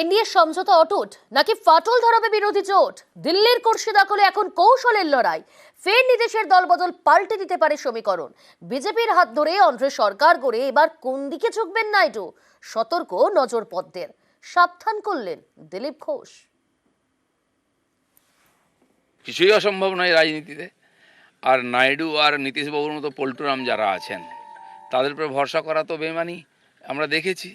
NDA সমঝোতা অটুট নাকি ফাটল ধরাবে বিরোধী জোট? দিল্লির কুর্সি দখলে এখন কৌশলের লড়াই। ফের নিদেশের দলবদল পাল্টে দিতে পারে সমীকরণ। বিজেপির হাত ধরে অন্ধ্র সরকার গড়ে এবার কোন দিকে ঝুঁকবেন নাইডু? সতর্ক নজরপথদের, সাবধান করলেন দিলীপ ঘোষ। কিছুই অসম্ভব নয় রাজনীতিতে। আর নাইডু আর নীতিশবাবুর মতো পল্টুরাম যারা আছেন তাদের উপরে ভরসা করা তো বেমানি। আমরা দেখেছি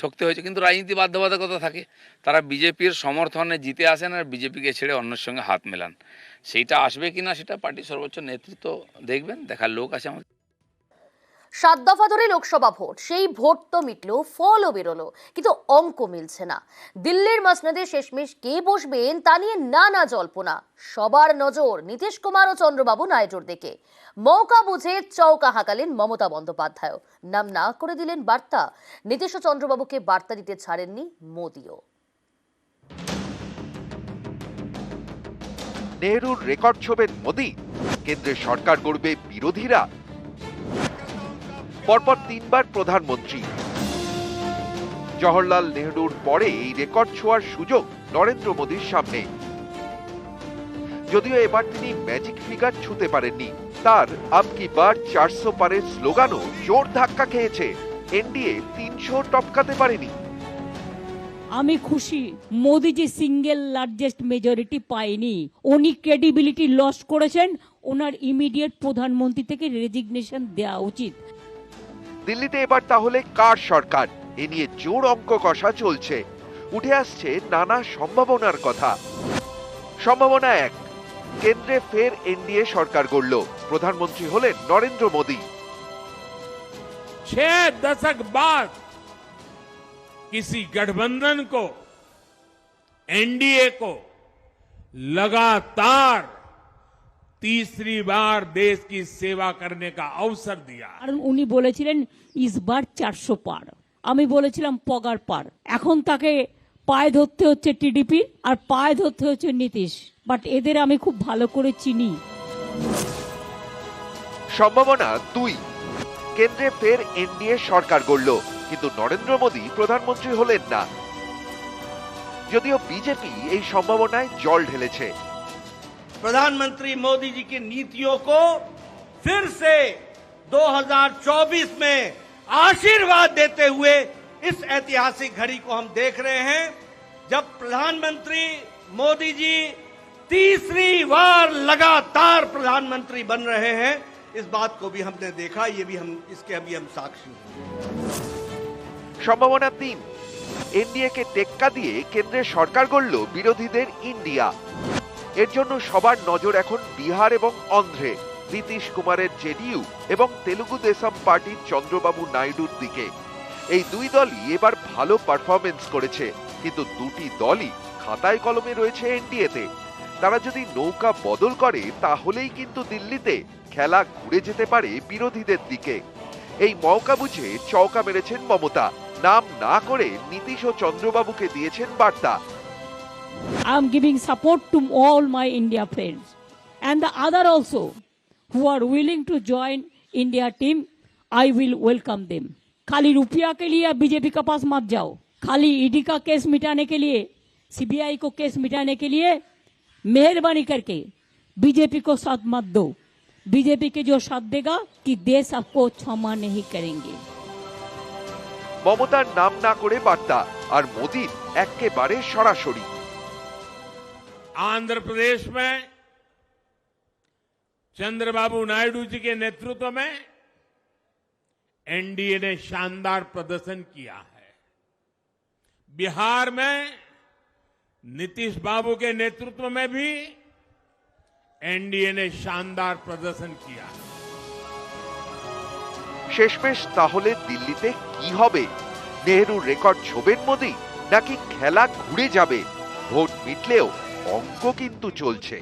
ঠকতে হয়েছে, কিন্তু রাজনীতি বাধ্যবাধকতা থাকে। তারা বিজেপির সমর্থনে জিতে আসেন আর বিজেপিকে ছেড়ে অন্যের সঙ্গে হাত মেলান। সেইটা আসবে কিনা সেটা পার্টির সর্বোচ্চ নেতৃত্ব দেখবেন, দেখার লোক আছে আমাদের। 7 দফা ধরে লোকসভা ভোট, সেই ভোট তো মিটলো, ফলও বেরোলো, কিন্তু অঙ্ক মিলছে না। দিল্লির মসনদে শেষমেশ কে বসবেন তা নিয়ে নানা জল্পনা। সবার নজর নীতিশ কুমার ও চন্দ্রবাবু নাইডুর দিকে। মৌকা বুঝে চৌকা হাঁকালেন মমতা বন্দ্যোপাধ্যায়, নাম না করে দিলেন বার্তা। নীতিশ ও চন্দ্রবাবুকে বার্তা দিতে ছাড়েননি মোদিও। নেহরুর রেকর্ড ছোবেন মোদি, কেন্দ্রের সরকার গড়বে বিরোধীরা। পরপর 3 বার প্রধানমন্ত্রী। জওহরলাল নেহরুর পরে এই রেকর্ড ছোঁয়ার সুযোগ নরেন্দ্র মোদীর সামনে। যদিও এবার তিনি ম্যাজিক ফিগার ছুঁতে পারেননি, তার আব কি বার 400 পারের স্লোগানও জোর ধাক্কা খেয়েছে। এনডিএ 300 টপকাতে পারেনি। আমি খুশি মোদিজি সিঙ্গেল লার্জেস্ট মেজরিটি পায়নি, উনি ক্রেডিবিলিটি লস করেছেন। ওনার ইমিডিয়েট প্রধানমন্ত্রী থেকে রেজিগনেশন দেওয়া উচিত। দিল্লিতে এবার তাহলে কার সরকার, এ নিয়ে জোর অঙ্ক কষা চলছে। উঠে আসছে নানা সম্ভাবনার কথা। সম্ভাবনা 1, কেন্দ্রে ফের এনডিএ সরকার গড়ল, প্রধানমন্ত্রী হলেন নরেন্দ্র মোদী। 6 दशक बाद किसी गठबंधन को, एनडीए को लगातार तीसरी बार देश की सेवा करने का अवसर दिया। কারণ উনি বলেছিলেন ইসবার 400 পার, আমি বলেছিলাম পগার পার। এখন তাকে পায়ে ধরতে হচ্ছে টিডিপি আর পায়ে ধরতে হচ্ছে নীতিশ, বাট এদের আমি খুব ভালো করে চিনি। সম্ভাবনা 2, কেন্দ্রে ফের এনডিএ সরকার গড়ল, কিন্তু নরেন্দ্র মোদী প্রধানমন্ত্রী হলেন না। যদিও বিজেপি এই সম্ভাবনায় জল ঢেলেছে। प्रधानमंत्री मोदी जी की नीतियों को फिर से 2024 में आशीर्वाद देते हुए इस ऐतिहासिक घड़ी को हम देख रहे हैं, जब प्रधानमंत्री मोदी जी तीसरी बार लगातार प्रधानमंत्री बन रहे हैं। इस बात को भी हमने देखा, ये भी हम इसके अभी हम साक्षी हैं। সম্ভাবনা 3, এনডিএ কে টেক্কা দিয়ে কেন্দ্রের সরকার গড়ল বিরোধীদের ইন্ডিয়া। এর জন্য সবার নজর এখন বিহার এবং অন্ধ্রে নীতিশ কুমারের জেডিইউ এবং তেলুগু দেশম পার্টির চন্দ্রবাবু নাইডুর দিকে। এই 2 দলই এবার ভালো পারফরমেন্স করেছে, কিন্তু 2টি দলই খাতায় কলমে রয়েছে এনডিএতে। তারা যদি নৌকা বদল করে তাহলেই কিন্তু দিল্লিতে খেলা ঘুরে যেতে পারে বিরোধীদের দিকে। এই মৌকা বুঝে চৌকা মেরেছেন মমতা, নাম না করে নীতিশ ও চন্দ্রবাবুকে দিয়েছেন বার্তা। I am giving support to all my India friends and the other also who are willing to join India team. I will welcome them. खाली रुपया के लिए बीजेपी के पास मत जाओ, खाली ईडी का केस मिटाने के लिए, सीबीआई को केस मिटाने के लिए मेहरबानी करके बीजेपी को साथ मत दो। बीजेपी के जो साथ देगा कि देश आपको क्षमा नहीं करेंगे। মমতার নাম না করে বার্তা, আর মোদির একেবারে সরাসরি। आंध्र प्रदेश में चंद्रबाबू नायडू जी के नेतृत्व में एनडीए ने शानदार प्रदर्शन किया है। बिहार में नीतीश बाबू के नेतृत्व में भी एनडीए ने शानदार प्रदर्शन किया है। শেষমেশ তাহলে দিল্লিতে কি হবে? নেহরুর রেকর্ড ছোবেন মোদী, নাকি খেলা ঘুরে যাবে? ভোট মিটলেও অঙ্ক কিন্তু চলছে।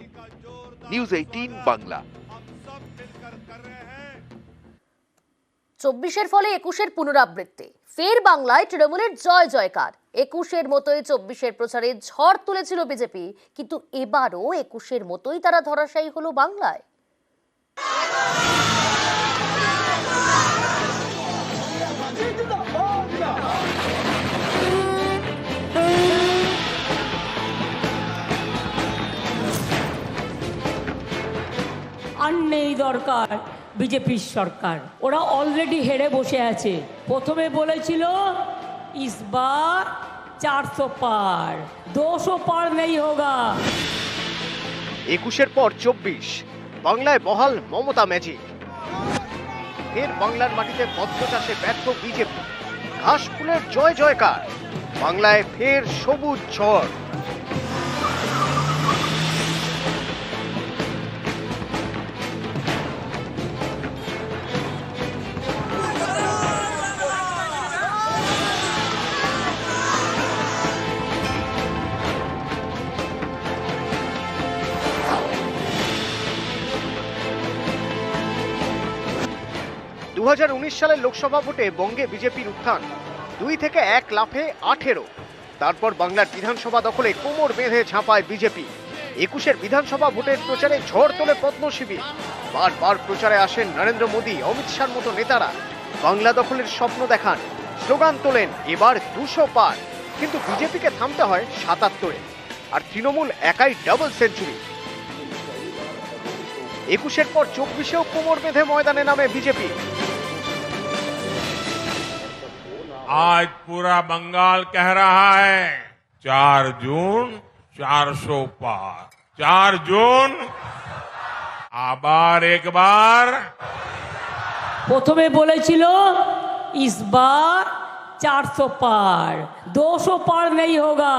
নিউজ 18 বাংলা। 24-এর ফলে 21-এর পুনরাবৃত্তি। ফের বাংলায় তৃণমূলের জয় জয়কার। 21-এর মতোই 24-এর প্রচারে ঝড় তুলেছিল বিজেপি, কিন্তু এবারও 21-এর মতোই তারা ধরাশায়ী হলো বাংলায়। সামনে এই দরকার বিজেপির সরকার। ওরা অলরেডি হেরে বসে আছে। প্রথমে বলেছিল ইসবার 400 পার, 200 পার নেই হোগা। 21-এর পর 24 বাংলায় বহাল মমতা ম্যাজিক। ফের বাংলার মাটিতে মৎস্য চাষে ব্যর্থ বিজেপি, ঘাস ফুলের জয় জয়কার, বাংলায় ফের সবুজ ঝড়। সালের লোকসভা ভোটে বঙ্গে বিজেপির উত্থান, 2 থেকে 1 লাফে 18। তারপর বাংলার বিধানসভা দখলে কোমর বেঁধে ঝাঁপায় বিজেপি। 21-এর বিধানসভা ভোটের প্রচারে ঝড় তোলে পদ্ম শিবির। বারবার প্রচারে আসেন নরেন্দ্র মোদী, অমিত শাহর মতো নেতারা। বাংলা দখলের স্বপ্ন দেখান, স্লোগান তোলেন এবার 200 পার। কিন্তু বিজেপিকে থামতে হয় 77-এ, আর তৃণমূল একাই ডাবল সেঞ্চুরি। 21-এর পর 24-এও কোমর বেঁধে ময়দানে নামে বিজেপি। आज पूरा बंगाल कह रहा है 4 जून 400 पार, 4 जून आबार एक बार। প্রথমে বলেছিল ইসবার 400 পার, 200 পার নেই হোগা।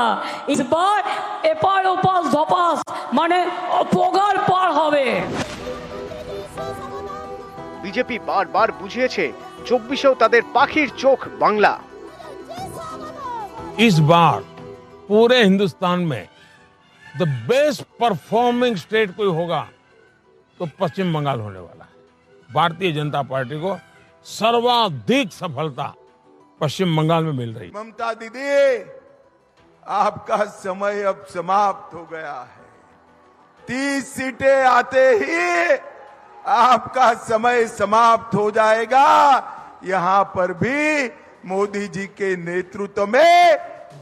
ইসবার এপার ওপার ধপাস মানে পগার পার হবে। বিজেপি বারবার বুঝিয়েছে 24-এও তাদের পাখির চোখ বাংলা। इस बार पूरे हिंदुस्तान में द बेस्ट परफॉर्मिंग स्टेट कोई होगा तो पश्चिम बंगाल होने वाला है। भारतीय जनता पार्टी को सर्वाधिक सफलता पश्चिम बंगाल में मिल रही है। ममता दीदी, आपका समय अब समाप्त हो गया है। 30 सीटें आते ही आपका समय समाप्त हो जाएगा। यहां पर भी मोदी जी के नेतृत्व में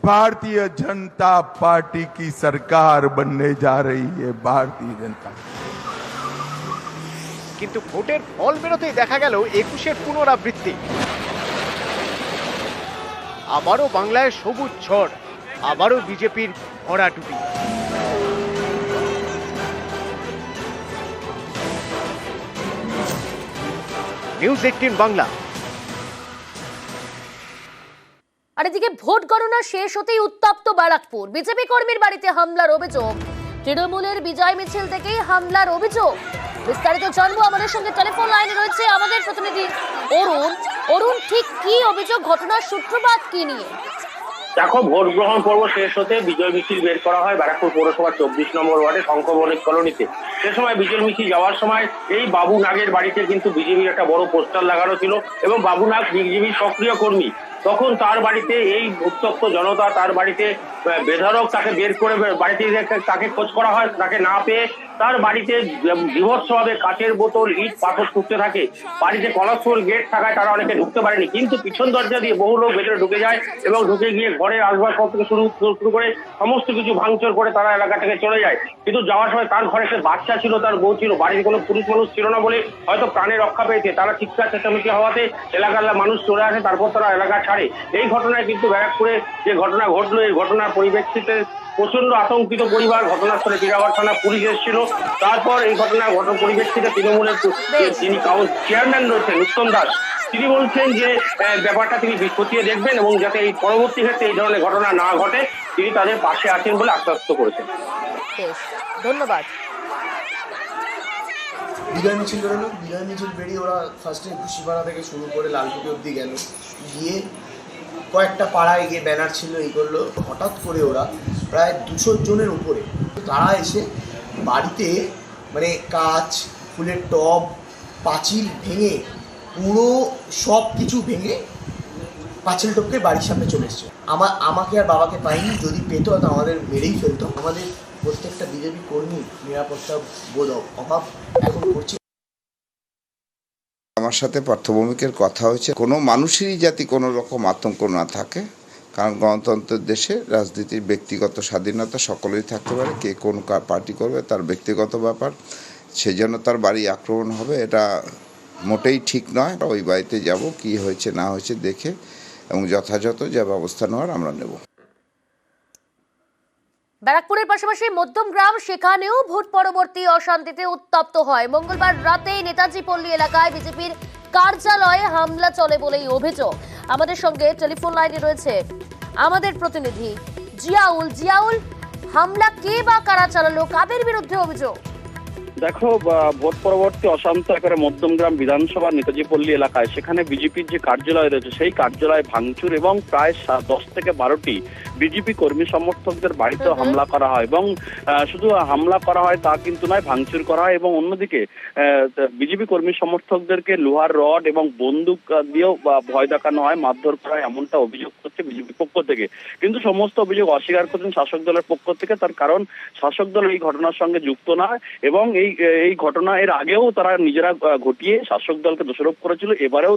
भारतीय जनता पार्टी की सरकार बनने जा रही है। भारतीय जनता কিন্তু ভোটের ফল বেরোতেই দেখা গেল 21-এর পুনরাবৃত্তি। আবারও বাংলায় সবুজ ঝড়, আবারও বিজেপির ভরাডুবি। নিউজ 18 বাংলা। আর এদিকে ভোট গণনা শেষ হতেই উত্তপ্ত ব্যারাকপুর। বিজেপি কর্মীর বাড়িতে হামলার অভিযোগ, তৃণমূলের বিজয় মিছিল থেকেই হামলার অভিযোগ। বিস্তারিত জানবো, আমাদের সঙ্গে টেলিফোন লাইনে রয়েছে আমাদের প্রতিনিধি অরুণ। অরুণ, ঠিক কি অভিযোগ, ঘটনার সূত্রপাত কি নিয়ে? দেখো, ভোট গ্রহণ পর্ব শেষ হতে বিজয় মিছিল বের করা হয় ব্যারাকপুর পৌরসভার 24 নম্বর ওয়ার্ডে শঙ্খবণিক কলোনিতে। সে সময় বিজয় মিছিল যাওয়ার সময় এই বাবু নাগের বাড়িতে কিন্তু বিজেপির একটা বড় পোস্টার লাগানো ছিল এবং বাবু নাগ বিজেপির সক্রিয় কর্মী। তখন তার বাড়িতে এই উত্তপ্ত জনতা তার বাড়িতে বেধড়ক তাকে বের করে বাড়িতে তাকে খোঁজ করা হয়। তাকে না পেয়ে তার বাড়িতে বিভৎসভাবে কাচের বোতল, ইট, পাথর ছুটতে থাকে। বাড়িতে কলারফুল গেট থাকায় তারা অনেকে ঢুকতে পারেনি, কিন্তু পিছন দরজা দিয়ে বহু লোক ভেতরে ঢুকে যায় এবং ঢুকে গিয়ে ঘরের আসবাবপত্র থেকে শুরু করে সমস্ত কিছু ভাঙচুর করে তারা এলাকা থেকে চলে যায়। কিন্তু যাওয়ার সময় তার ঘরে একটা বাচ্চা ছিল, তার বউ ছিল, বাড়িতে কোনো পুরুষ মানুষ ছিল না বলে হয়তো প্রাণে রক্ষা পেয়েছে। তারা চিৎকার চেঁচামেচি হওয়াতে এলাকার মানুষ চলে আসে, তারপর তারা এলাকা ছাড়ে। এই ঘটনায় কিন্তু ব্যারাকপুরে যে ঘটনা ঘটলো, এই ঘটনার পরিপ্রেক্ষিতে প্রচন্ড আতঙ্কিত পরিবার। ঘটনাস্থলে টিরাগড় থানা পুলিশ এসেছিল। তারপর এই ঘটনার পরিপ্রেক্ষিতে তৃণমূলের যিনি চেয়ারম্যান রয়েছেন উত্তম দাস, তিনি বলছেন যে ব্যাপারটা তিনি খতিয়ে দেখবেন এবং যাতে এই পরবর্তী ক্ষেত্রে এই ধরনের ঘটনা না ঘটে তিনি তাদের পাশে আছেন বলে আশ্বস্ত করেছেন। ধন্যবাদ। বিজয় মিছিল বেরোলো, বিজয় মিছিল বেরিয়ে ওরা ফার্স্টে ঘুষিপাড়া থেকে শুরু করে লালকুটি অব্দি গেল, গিয়ে কয়েকটা পাড়ায় গিয়ে ব্যানার ছিল, এই করলো। হঠাৎ করে ওরা প্রায় 200 জনের উপরে তারা এসে বাড়িতে মানে কাঁচ, ফুলের টব, পাঁচিল ভেঙে, পুরো সব কিছু ভেঙে পাঁচিল টপকে বাড়ির সামনে চলে এসছে। আমাকে আর বাবাকে পাইনি, যদি পেতো তো আমাদের মেরেই ফেলতো। আমাদের প্রত্যেকটা বিজেপি কর্মী নিরাপত্তা বোধ অভাব এখন করছে। আমার সাথে পার্থভৌমিকের কথা হয়েছে, কোনো মানুষেরই যাতে কোনো রকম আতঙ্ক না থাকে, কারণ গণতন্ত্রের দেশে রাজনীতির ব্যক্তিগত স্বাধীনতা সকলেই থাকতে পারে। কে কোন পার্টি করবে তার ব্যক্তিগত ব্যাপার। সেজন্য তার বাড়ি আক্রমণ হবে এটা মোটেই ঠিক নয়। ওই বাড়িতে যাব, কি হয়েছে না হয়েছে দেখে এবং যথাযথ যা ব্যবস্থা নেওয়ার আমরা নেব। ব্যারাকপুরের পাশাপাশি মধ্যমগ্রাম, সেখানেও ভোট পরবর্তী অশান্তিতে উত্তপ্ত হয়। মঙ্গলবার রাতে নেতাজি পল্লী এলাকায় বিজেপির কার্যালয়ে হামলা চলে বলেই অভিযোগ। আমাদের সঙ্গে টেলিফোন লাইনে রয়েছে আমাদের প্রতিনিধি জিয়াউল। জিয়াউল, হামলা কে বা কারা চালালো, কাদের বিরুদ্ধে অভিযোগ? দেখো, ভোট পরবর্তী অশান্ত একেবারে মধ্যমগ্রাম বিধানসভা নেতাজি পল্লী এলাকায়, সেখানে বিজেপির যে কার্যালয় রয়েছে সেই কার্যালয় ভাঙচুর এবং প্রায় 10 থেকে 12টি বিজেপি কর্মী সমর্থকদের বাড়িতেও হামলা করা হয়। এবং শুধু হামলা করা হয় তা কিন্তু নয়, ভাঙচুর করা হয়। এবং অন্যদিকে বিজেপি কর্মী সমর্থকদেরকে লোহার রড এবং বন্দুক দিয়েও ভয় দেখানো হয়, মারধর করা হয়, এমনটা অভিযোগ করছে বিজেপির পক্ষ থেকে। কিন্তু সমস্ত অভিযোগ অস্বীকার করছেন শাসক দলের পক্ষ থেকে। তার কারণ শাসক দল এই ঘটনার সঙ্গে যুক্ত না এবং এই ঘটনা এর আগেও তারা নিজেরা ঘটিয়ে শাসক দলকে দোষারোপ করেছিল। এবারেও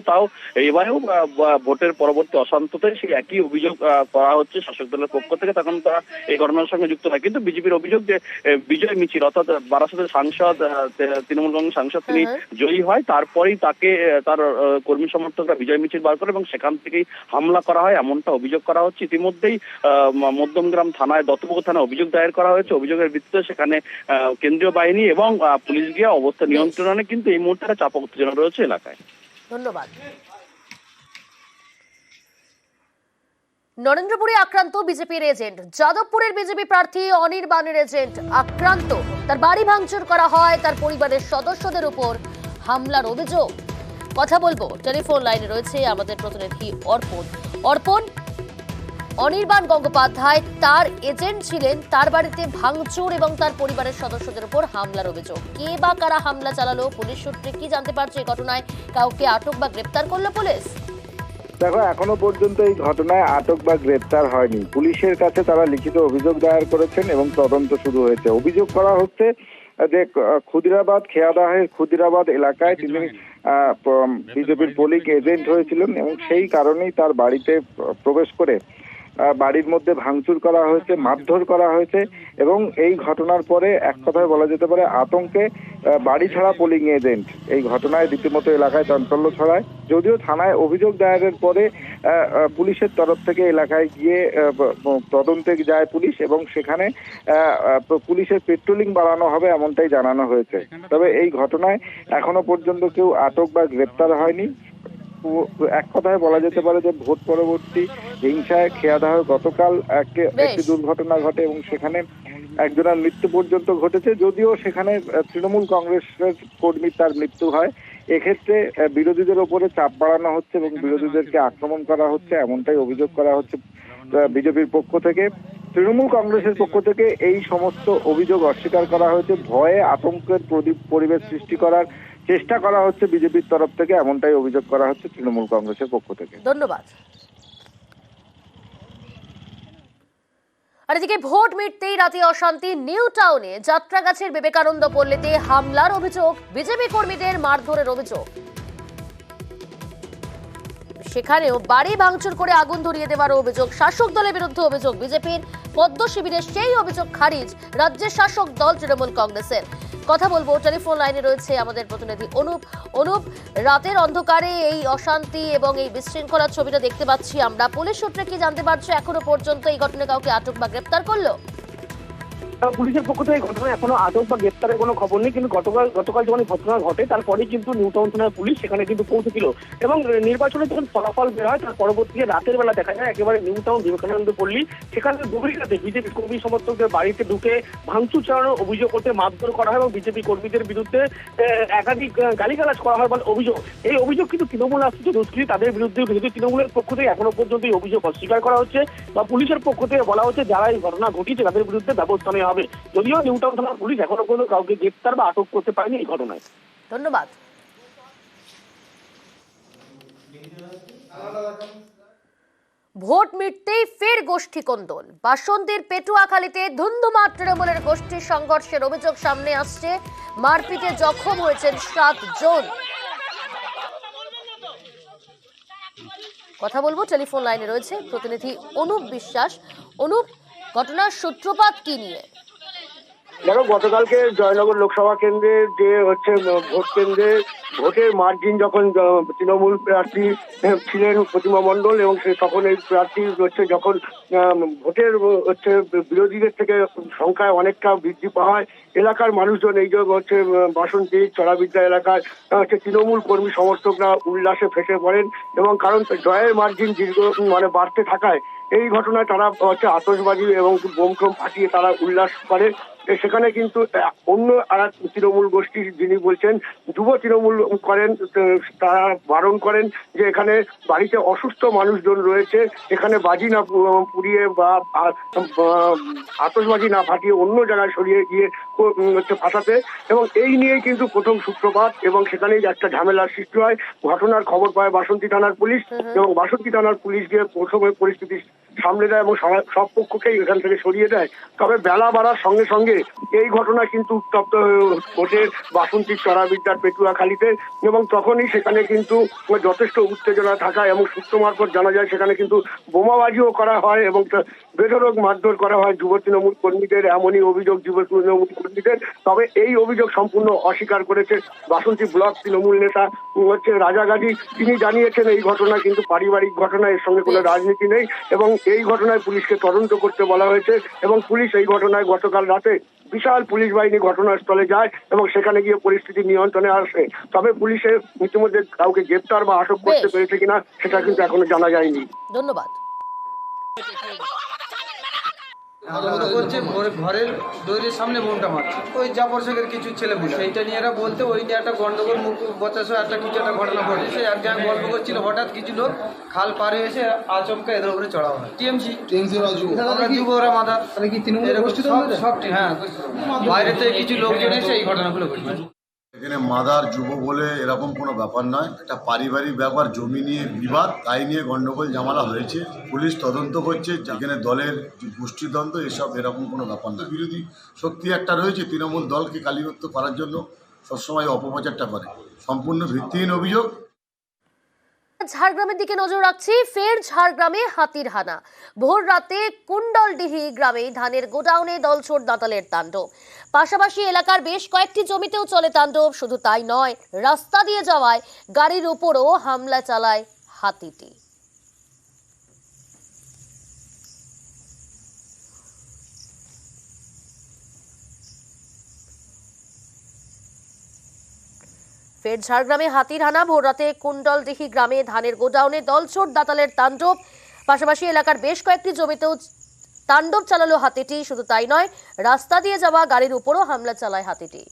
ভোটের পরবর্তী অশান্ততে সেই একই অভিযোগ করা হচ্ছে শাসক দলের পক্ষ থেকে, তখন তারা এই ঘটনার সঙ্গে যুক্ত নয়। কিন্তু বিজেপির অভিযোগ যে বিজয় মিছিল, অর্থাৎ বারাসাতের সাংসদ, তৃণমূল কংগ্রেস সাংসদ তিনি জয়ী হয়, তারপরেই তাকে তার কর্মী সমর্থকরা বিজয় মিছিল বার করে এবং সেখান থেকেই হামলা করা হয়, এমনটা অভিযোগ করা হচ্ছে। ইতিমধ্যেই মধ্যমগ্রাম থানায়, দত্তপুকুর থানায় অভিযোগ দায়ের করা হয়েছে। অভিযোগের ভিত্তিতে সেখানে কেন্দ্রীয় বাহিনী এবং পুলিশ গিয়ে অবস্থা নিয়ন্ত্রণে, কিন্তু এই মুহূর্তে চাপ উত্তেজনা রয়েছে এলাকায়। ধন্যবাদ। নরেন্দ্রপুরে আক্রান্ত বিজেপির এজেন্ট, যাদবপুরের বিজেপি প্রার্থী অনির্বাণের এজেন্ট আক্রান্ত, তার বাড়ি ভাঙচুর করা হয়, তার পরিবারের সদস্যদের উপর হামলার অভিযোগ। কথা বলবো, টেলিফোন লাইনে রয়েছে আমাদের প্রতিনিধি অর্পণ। অনির্বাণ গঙ্গোপাধ্যায় তার এজেন্ট ছিলেন, তার বাড়িতে ভাঙচুর এবং তার পরিবারের সদস্যদের উপর হামলার অভিযোগ। কে বা কারা হামলা চালালো, পুলিশ সূত্রে কি জানতে পারছে? এই ঘটনায় কাউকে আটক বা গ্রেপ্তার করলো পুলিশ? দেখো, এখনো পর্যন্ত এই ঘটনায় আটক বা গ্রেপ্তার হয়নি। পুলিশের কাছে তারা লিখিত অভিযোগ দায়ের করেছেন এবং তদন্ত শুরু হয়েছে। অভিযোগ করা হচ্ছে যে ক্ষুদিরাবাদ, খেয়াদাহের ক্ষুদিরাবাদ এলাকায় তিনি বিজেপির পোলিং এজেন্ট হয়েছিলেন এবং সেই কারণেই তার বাড়িতে প্রবেশ করে বাড়ির মধ্যে ভাঙচুর করা হয়েছে, মারধর করা হয়েছে এবং এই ঘটনার পরে এক কথায় বলা যেতে পারে আতঙ্কে বাড়ি ছাড়া পোলিং এজেন্ট। এই ঘটনায় রীতিমতো এলাকায় চাঞ্চল্য ছড়ায়। যদিও থানায় অভিযোগ দায়েরের পরে পুলিশের তরফ থেকে এলাকায় গিয়ে তদন্তে যায় পুলিশ এবং সেখানে পুলিশের পেট্রোলিং বাড়ানো হবে এমনটাই জানানো হয়েছে। তবে এই ঘটনায় এখনো পর্যন্ত কেউ আটক বা গ্রেপ্তার হয়নি। এক কথায় বলা যেতে পারে যে ভোট পরবর্তী হিংসায় খেয়াদাহ গতকাল একটি দুর্ঘটনা ঘটে এবং সেখানে একজনের মৃত্যু পর্যন্ত ঘটেছে। যদিও সেখানে তৃণমূল কংগ্রেসের কর্মী তার মৃত্যু হয়। এক্ষেত্রে বিরোধীদের ওপরে চাপ বাড়ানো হচ্ছে এবং বিরোধীদেরকে আক্রমণ করা হচ্ছে, এমনটাই অভিযোগ করা হচ্ছে বিজেপির পক্ষ থেকে। তৃণমূল কংগ্রেসের পক্ষ থেকে এই সমস্ত অভিযোগ অস্বীকার করা হয়েছে। ভয়ে আতঙ্কের পরিবেশ সৃষ্টি করার চেষ্টা করা হচ্ছে বিজেপির তরফ থেকে, এমনটাই অভিযোগ করা হচ্ছে তৃণমূল কংগ্রেসের পক্ষ থেকে। ধন্যবাদ। আর এদিকে ভোট মিটতেই রাতে অশান্তি নিউ টাউনে, যাত্রাগাছের বিবেকানন্দ পল্লীতে হামলার অভিযোগ, বিজেপি কর্মীদের মারধরের অভিযোগ। সেখানেও বাড়ি ভাঙচুর করে আগুন ধরিয়ে দেওয়ার অভিযোগ, শাসক দলের বিরুদ্ধে অভিযোগ বিজেপির। পদ্ম শিবিরের সেই অভিযোগ খারিজ রাজ্যের শাসক দল তৃণমূল কংগ্রেসের। কথা বলবো, টেলিফোন লাইনে রয়েছে আমাদের প্রতিনিধি অনুপ। রাতের অন্ধকারে এই অশান্তি এবং এই বিশৃঙ্খলার ছবিটা দেখতে পাচ্ছি আমরা। পুলিশ সূত্রে কি জানতে পারছো এখনো পর্যন্ত? এই ঘটনায় কাউকে আটক বা গ্রেপ্তার করলো? পুলিশের পক্ষ থেকে এই ঘটনায় এখনো আটক বা গ্রেপ্তারের কোনো খবর নেই, কিন্তু গতকাল যখন ঘটনা ঘটে তারপরেই কিন্তু নিউ টাউন থানার পুলিশ সেখানে কিন্তু পৌঁছেছিল এবং নির্বাচনে যখন ফলাফল বের হয় তার পরবর্তীতে রাতের বেলা দেখা যায় একেবারে নিউ টাউন বিবেকানন্দ পল্লী, সেখানে গভীর রাতে বিজেপি কর্মী সমর্থকদের বাড়িতে ঢুকে ভাঙচুর চালানোর অভিযোগ করতে মারধর করা হয় এবং বিজেপি কর্মীদের বিরুদ্ধে একাধিক গালিগালাজ করা হয় বলে অভিযোগ। এই অভিযোগ কিন্তু তৃণমূল আশ্রিত দুষ্কৃতী তাদের বিরুদ্ধে, কিন্তু তৃণমূলের পক্ষ থেকে এখনো পর্যন্ত এই অভিযোগ অস্বীকার করা হচ্ছে বা পুলিশের পক্ষ থেকে বলা হচ্ছে যারা এই ঘটনা ঘটিয়েছে তাদের বিরুদ্ধে ব্যবস্থা নেওয়া হবে। যদিও নিউ টাউন থানার পুলিশ এখনো পর্যন্ত কাউকে গ্রেপ্তার বা আটক করতে পারেনি এই ঘটনায়। ধন্যবাদ। ভোট মিটতেই ফের গোষ্ঠী কোন্দল, বাসন্তীর পেটুয়াখালীতে ধুন্ধুমার তৃণমূলের গোষ্ঠীর সংঘর্ষের অভিযোগ সামনে আসছে। মারপিটে জখম হয়েছেন 7 জন। কথা বলবো, টেলিফোন লাইনে রয়েছে প্রতিনিধি অনুপ বিশ্বাস। অনুপ, ঘটনার সূত্রপাত কি নিয়ে? দেখো, গতকালকে জয়নগর লোকসভা কেন্দ্রের যে হচ্ছে ভোট কেন্দ্রে ভোটের মার্জিন যখন তৃণমূল প্রার্থী ছিলেন প্রতিমা মণ্ডল, এবং তখন এই প্রার্থী হচ্ছে যখন ভোটের হচ্ছে বিরোধীদের থেকে সংখ্যায় অনেকটা বৃদ্ধি পাওয়ায় এলাকার মানুষজন, এই যে হচ্ছে বাসন্তী চড়াবিদ্যা এলাকার হচ্ছে তৃণমূল কর্মী সমর্থকরা উল্লাসে ফেসে পড়েন, এবং কারণ জয়ের মার্জিন দীর্ঘ বাড়তে থাকায় এই ঘটনায় তারা হচ্ছে আতশবাজি এবং বোম টোম ফাটিয়ে তারা উল্লাস করে। সেখানে কিন্তু অন্য আর এক তৃণমূল গোষ্ঠী যিনি বলছেন যুব তৃণমূল করেন, তারা বারণ করেন যে এখানে বাড়িতে অসুস্থ মানুষজন রয়েছে, এখানে বাজি না পুড়িয়ে বা আতশবাজি না ফাটিয়ে অন্য জায়গায় সরিয়ে গিয়ে হচ্ছে ফাটাতে, এবং এই নিয়েই কিন্তু প্রথম সূত্রপাত, এবং সেখানেই একটা ঝামেলার সৃষ্টি হয়। ঘটনার খবর পায় বাসন্তী থানার পুলিশ, এবং বাসন্তী থানার পুলিশ গিয়ে প্রথমে পরিস্থিতি সামলে দেয় এবং সব পক্ষকেই এখান থেকে সরিয়ে দেয়। তবে বেলা বাড়ার সঙ্গে সঙ্গে এই ঘটনা কিন্তু উত্তপ্ত হয়ে ওঠে বাসন্তীর চড়াবিদ্যার পেটুয়াখালীতে, এবং তখনই সেখানে কিন্তু যথেষ্ট উত্তেজনা থাকা এবং সূত্র মারফত জানা যায় সেখানে কিন্তু বোমাবাজিও করা হয় এবং বেধড়ক মারধর করা হয় যুব তৃণমূল কর্মীদের, এমনই অভিযোগ যুব তৃণমূল কর্মীদের। তবে এই অভিযোগ সম্পূর্ণ অস্বীকার করেছে বাসন্তী ব্লক তৃণমূল নেতা হচ্ছে রাজা গাজী। তিনি জানিয়েছেন এই ঘটনা কিন্তু পারিবারিক ঘটনা, এর সঙ্গে কোনো রাজনীতি নেই, এবং এই ঘটনায় পুলিশকে তদন্ত করতে বলা হয়েছে, এবং পুলিশ এই ঘটনায় গতকাল রাতে বিশাল পুলিশ বাহিনী ঘটনাস্থলে যায় এবং সেখানে গিয়ে পরিস্থিতি নিয়ন্ত্রণে আসে। তবে পুলিশের ইতিমধ্যে কাউকে গ্রেপ্তার বা আটক করতে পেরেছে কিনা সেটা কিন্তু এখনো জানা যায়নি। ধন্যবাদ। করছে ঘরের দৈরের সামনে বোমটা মারছে, ওই জাফরশেখের কিছু ছেলেগুলো সেইটা নিয়ে এরা বলতে ওই নিয়ে একটা গন্ডগোল মুখ বচাশো একটা কিছু একটা ঘটনা ঘটেছে। এক জায়গায় গল্প করছিল, হঠাৎ কিছু লোক খাল পারে এসে আচমকা এদের উপরে চড়া হয়। টিএমসি আমরা যুব, ওরা মাদার সব হ্যাঁ, বাইরে থেকে কিছু লোকজন এসে এই ঘটনাগুলো ঘটছে। এখানে মাদার যুব বলে এরকম কোনো ব্যাপার নয়, একটা পারিবারিক ব্যাপার, জমি নিয়ে বিবাদ, তাই নিয়ে গন্ডগোল জামালা হয়েছে। পুলিশ তদন্ত করছে, যেখানে দলের গোষ্ঠীদ্বন্দ্ব এসব এরকম কোনো ব্যাপার নয়। বিরোধী শক্তি একটা রয়েছে, তৃণমূল দলকে কালিমুক্ত করার জন্য সবসময় অপপ্রচারটা করে, সম্পূর্ণ ভিত্তিহীন অভিযোগ। ঝাড়গ্রামের দিকে নজর রাখছি। ফের ঝাড়গ্রামে হাতির হানা। ভোর রাতে কুণ্ডলডিহি গ্রামে ধানের গোডাউনে দলছুট দাঁতালের তাণ্ডব। পাশাপাশি এলাকার বেশ কয়েকটি জমিতেও চলে তাণ্ডব। শুধু তাই নয়, রাস্তা দিয়ে যাওয়ায় গাড়ির উপরও হামলা চালায় হাতিটি। ফের ঝাড়গ্রামে হাতির হানা। ভোর রাতে কুণ্ডলডিহি গ্রামে ধানের গোডাউনে দলছুট দাঁতালের তাণ্ডব। পাশাপাশি এলাকার বেশ কয়েকটি জমিতেও তাণ্ডব চালালো হাতিটি। শুধু তাই নয়, রাস্তা দিয়ে যাওয়া গাড়ির উপরও হামলা চালায় হাতিটি।